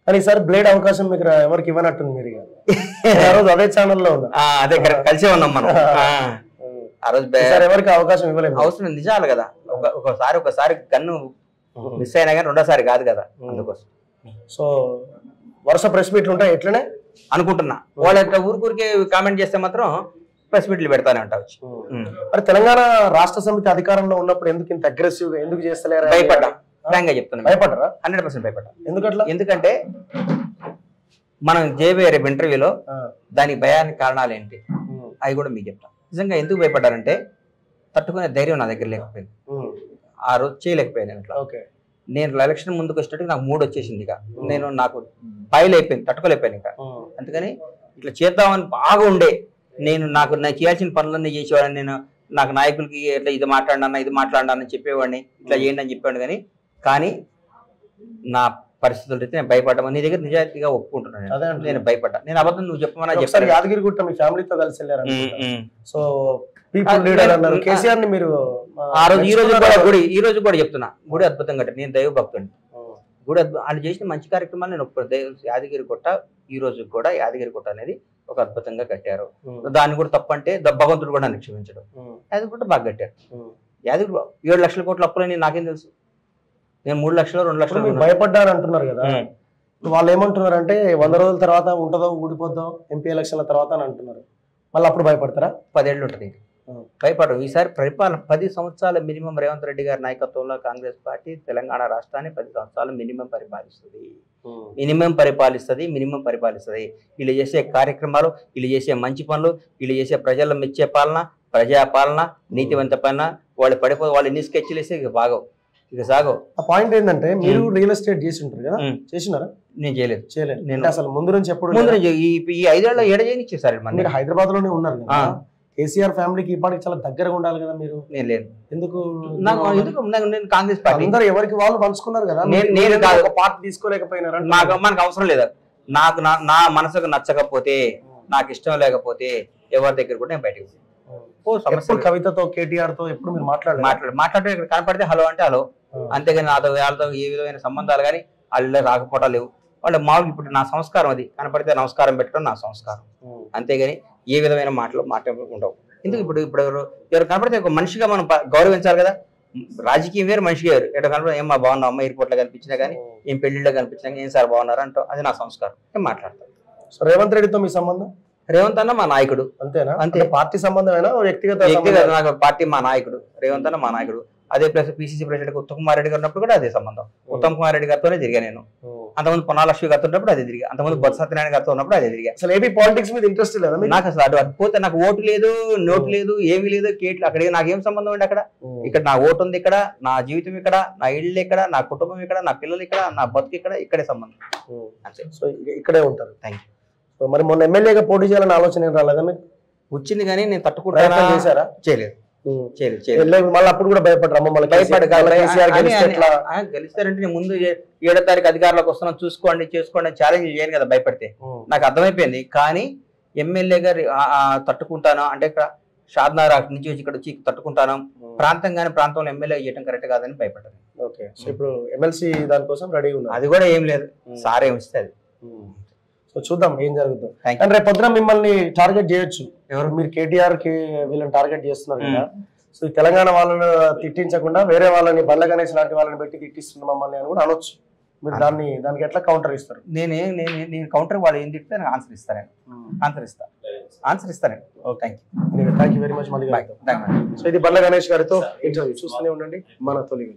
కానీ ఈసారి బ్లేడ్ అవకాశం మీకు ఎవరికి ఇవ్వనట్టుంది మీరు ఇక. ఆ రోజు అదే ఛానల్లో ఉన్నా, అదే కలిసే ఉన్నాం మనం. ఆ రోజు ఎవరికి అవకాశం ఇవ్వలేదు. అవసరం నిజాలు కదా. ఒకసారి గన్ను మిస్ అయినా కానీ రెండోసారి కాదు కదా, అందుకోసం. సో వరుస ప్రెస్ మీట్లు ఉంటాయి ఎట్లనే అనుకుంటున్నా. వాళ్ళు అట్లా ఊరికే కామెంట్ చేస్తే మాత్రం ప్రెస్ మీట్లు పెడతానే ఉంటావచ్చు. మరి తెలంగాణ రాష్ట్ర సమితి అధికారంలో ఉన్నప్పుడు ఎందుకు ఇంత అగ్రెసివ్ గా ఎందుకు చేస్తలేరు? భయపడ్డా, ఫ్రాంక్ గా చెప్తున్నా. భయపడ్డరా? 100% భయపడ్డా. ఎందుకట్లా? ఎందుకంటే మనం రేపు ఇంటర్వ్యూలో దానికి భయానికి కారణాలు ఏంటి అవి కూడా మీకు చెప్తాం. నిజంగా ఎందుకు భయపడ్డారంటే తట్టుకునే ధైర్యం నా దగ్గర లేకపోయింది. ఆ రోజు చేయలేకపోయాను ఇట్లా. నేను ఎలక్షన్ ముందుకు వచ్చేటట్టు నాకు మూడు వచ్చేసింది. ఇక నాకు బయలైపోయింది, తట్టుకోలేకపోయాను ఇంకా. అందుకని ఇట్లా చేద్దామని బాగా ఉండే నాకు చేయాల్సిన పనులన్నీ చేసేవాడిని. నాకు నాయకులకి ఇట్లా ఇది మాట్లాడినా చెప్పేవాడిని, ఇట్లా చేయండి అని చెప్పేవాడిని. కానీ నా పరిస్థితులు అయితే నేను భయపడ్డా. నీ దగ్గర నిజాయితీగా ఒప్పుకుంటున్నాను, నేను భయపడ్డా. నేను అబద్ధం నువ్వు చెప్పమని చెప్తాను. యాదగిరిగుట్ట మీ ఫ్యామిలీతో కలిసి వెళ్ళారు. సో పీపుల్ లీడర్ అన్నారు కేసీఆర్ ని మీరు. ఆ రోజు ఈ రోజు కూడా చెప్తున్నా, గుడి అద్భుతంగా కట్టారు. నేను దైవ భక్తుడిని. గుడి వాళ్ళు చేసిన మంచి కార్యక్రమాలు నేను ఒప్పుకున్నాను. యాదగిరిగుట్ట ఈ రోజు కూడా యాదగిరిగుట్ట అనేది ఒక అద్భుతంగా కట్టారు. దాన్ని కూడా తప్పంటే భగవంతుడు కూడా నన్ను క్షమించడం. యాదగిరిగుట్ట బాగా కట్టారు. యాదగిరి 7 లక్షల కోట్ల అప్పులని నాకేం తెలుసు? నేను 3 లక్షలు 2 లక్షలు భయపడ్డారు అంటున్నారు కదా. వాళ్ళు ఏమంటున్నారు అంటే 100 రోజుల తర్వాత ఉంటుందో ఊడిపోద్దాం ఎంపీ ఎలక్షన్ల తర్వాత అని అంటున్నారు. మళ్ళీ అప్పుడు భయపడతారా? 10 ఏళ్ళు ఉంటుంది. భయపడరు. ఈసారి పరిపాలన 10 సంవత్సరాల మినిమం రేవంత్ రెడ్డి గారి నాయకత్వంలో కాంగ్రెస్ పార్టీ తెలంగాణ రాష్ట్రాన్ని 10 సంవత్సరాలు మినిమం పరిపాలిస్తుంది. వీళ్ళు చేసే కార్యక్రమాలు, వీళ్ళు చేసే మంచి పనులు, వీళ్ళు చేసే ప్రజల మెచ్చే పాలన, ప్రజాపాలన, నీతివంత పాలన. వాళ్ళు ఎన్ని స్కెచ్లు వేస్తే ఇక బాగవు, ఇక సాగవు. ఆ పాయింట్ ఏంటంటే మీరు రియల్ ఎస్టేట్ చేసి ఉంటారు కదా, చేసినారా? నేను చేయలేదు. నేను అసలు ముందు నుంచి ఎప్పుడు ఈ 5 ఏళ్ళ ఏడ చేయనిచ్చేసారు. మీరు హైదరాబాద్ లోనే ఉన్నారు కదా. కేసీఆర్ ఫ్యామిలీకి ఈ పార్టీకి చాలా దగ్గరగా ఉండాలి కదా మీరు. నేను లేదు. ఎందుకు? నేను కాంగ్రెస్ పార్టీ అందరూ ఎవరికి వాళ్ళు పంచుకున్నారు కదా. నేను ఒక పార్టీ తీసుకోలేకపోయినారా? మనకు అవసరం లేదు. నాకు నా మనసుకు నచ్చకపోతే, నాకు ఇష్టం లేకపోతే ఎవరి దగ్గర కూడా నేను బయటకు. కవితతో కేటీఆర్ తో ఎప్పుడు మీరు మాట్లాడే ఇక్కడ కనపడితే హలో అంటే హలో, అంతేగాని నాతో వాళ్ళతో ఏ విధమైన సంబంధాలు కానీ వాళ్ళు రాకపోవడం లేవు. వాళ్ళు మామూలు ఇప్పుడు నా సంస్కారం అది, కనపడితే నమస్కారం పెట్టడం నా సంస్కారం, అంతేగాని ఏ విధమైన మాటలు ఉండవు. ఎందుకు ఇప్పుడు ఎవరు కనపడితే ఒక మనిషిగా మనం గౌరవించాలి కదా. రాజకీయం వేరు, మనిషి వేరు. ఎక్కడ కనపడి ఏం మా బాగున్నా, అమ్మ ఎయిర్పోర్ట్లో కనిపించినా కానీ, ఏం పెళ్లిలో కనిపించినా కానీ, ఏం సార్ బాగున్నారు అంటాం, అది నా సంస్కారం. నేను మాట్లాడతాను. సో రేవంత్ రెడ్డితో మీ సంబంధం? రేవంత్ అన్న మా నాయకుడు. అంతేనా? అంతే. పార్టీ సంబంధమైనా వ్యక్తిగత? నాకు పార్టీ మా నాయకుడు, రేవంత్ అన్న మా నాయకుడు. అదే plus PCC president Uttam Kumar Reddy గారు ఉన్నప్పుడు కూడా అదే సంబంధం. ఉత్తమ్ కుమార్ రెడ్డి గారితోనే తిరిగా నేను. అంతకుముందు పొన్నాలక్ష్మి గారితో ఉన్నప్పుడు అదే తిరిగా. అంతకుముందు బొత్స సత్యనారాయణ గారితో ఉన్నప్పుడు అదే తిరిగా. అసలు ఏపీ పాలిటిక్స్ మీద ఇంట్రెస్ట్ లేదా నాకు? అసలు అటు పోతే నాకు ఓటు లేదు, నోటు లేదు, ఏమీ లేదు. కేట్లు అక్కడికి నాకేం సంబంధం అండి అక్కడ? ఇక్కడ నా ఓటు ఉంది, ఇక్కడ నా జీవితం, ఇక్కడ నా ఇల్లు, ఇక్కడ నా కుటుంబం, ఇక్కడ నా పిల్లలు, ఇక్కడ నా బతుకు, ఇక్కడే సంబంధం. అంతే. సో ఇక్కడే ఉంటారు. Thank you. మరి మొన్న ఎమ్మెల్యేగా పోటీ చేయాలని ఆలోచన రాలేదా మీకు? వచ్చింది కానీ నేను తట్టుకుంటా చేశారా? చేయలేదు. మళ్ళీ అప్పుడు కూడా భయపడ్డారు. గెలుస్తారంటే నేను ముందు 7వ తారీఖు అధికారులకు వస్తున్నాను, చూసుకోండి చేసుకోండి ఛాలెంజ్ చేయను కదా, భయపడితే. నాకు అర్థమైపోయింది. కానీ ఎమ్మెల్యేగా తట్టుకుంటాను అంటే ఇక్కడ షాద్నగర్ నుంచి వచ్చి ఇక్కడ వచ్చి తట్టుకుంటాను, ప్రాంతంలో ఎమ్మెల్యే చేయడం కరెక్ట్ కాదని భయపడ్డాను. ఓకే. సో ఇప్పుడు ఎమ్మెల్సీ దానికోసం రెడీగా ఉన్నారు? అది కూడా ఏం లేదు, సార్ ఏమి ఇస్తే అది. సో చూద్దాం ఏం జరుగుతుంది. అండ్ రేపు పొద్దున మిమ్మల్ని టార్గెట్ చేయొచ్చు. ఎవరు? మీరు కేటీఆర్ కి వీళ్ళని టార్గెట్ చేస్తున్నారు కదా. సో తెలంగాణ వాళ్ళని తిట్టించకుండా వేరే వాళ్ళని, బండ్ల గణేష్ లాంటి వాళ్ళని పెట్టి తిట్టిస్తున్న మమ్మల్ని అని కూడా అనొచ్చు. మీరు దానికి ఎట్లా కౌంటర్ ఇస్తారు? నేను కౌంటర్ వాళ్ళు ఏం తిట్టితే నాకు ఆన్సర్ ఇస్తాను. Thank you very much. మళ్ళీ సో ఇది బండ్ల గణేష్ గారితో ఇంటర్వ్యూ చూస్తూనే ఉండండి మన తొలి.